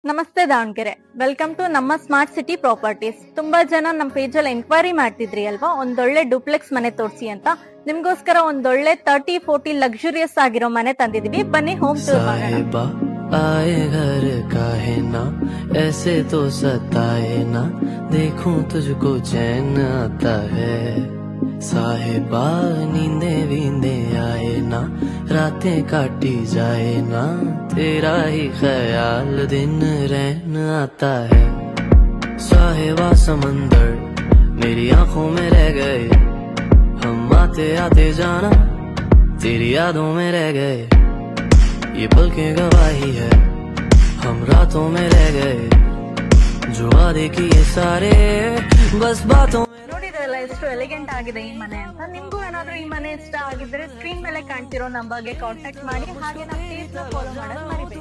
ನಮಸ್ತೆ Davanagere, welcome to ನಮ್ಮ smart city properties. ತುಂಬಾ ಜನ ನಮ್ಮ ಪೇಜ್ ಅಲ್ಲಿ ಎಂಕ್ವೈರಿ ಮಾಡ್ತಿದ್ರಿ ಅಲ್ವಾ, ಒಂದೊಳ್ಳೆ ಡೂಪ್ಲೆಕ್ಸ್ ಮನೆ ತೋರಿಸಿ ಅಂತ. ನಿಮ್ಗೋಸ್ಕರ ಒಂದೊಳ್ಳೆ 30-40 ಲಕ್ಸುರಿಯಸ್ ಆಗಿರೋ ಮನೆ ತಂದಿದೀವಿ. ಬನ್ನಿ ಹೋಮ್ ಟೂರ್ ಮಾಡೋಣ. आए घर का है ना, ऐसे तो सताए ना, देखूं तुझको चैन आता है. साहिबा नींदे वींदे आए ना, रातें काटी जाए ना, तेरा ही ख्याल दिन रहन आता है. साहिबा समंदर मेरी आंखों में रह गए, हम आते आते जाना तेरी यादों में रह गए. ये पल की गवाही है, हम रातों में रह गए, जो वादे किए सारे बस बातों में. ನೋಡಿದ್ರಲ್ಲ ಎಷ್ಟು ಎಲಿಗೆಂಟ್ ಆಗಿದೆ ಈ ಮನೆ ಅಂತ. ನಿಮ್ಗೂ ಏನಾದ್ರೂ ಈ ಮನೆ ಇಷ್ಟ ಆಗಿದ್ರೆ ಸ್ಕ್ರೀನ್ ಮೇಲೆ ಕಾಣ್ತಿರೋ ನಂಬರ್ಗೆ ಕಾಂಟ್ಯಾಕ್ಟ್ ಮಾಡಿ. ಹಾಗೆ ನಮ್ಮ ಪೇಜ್ ಫಾಲೋ ಮಾಡೋದು ಮರಿಬೇಡಿ.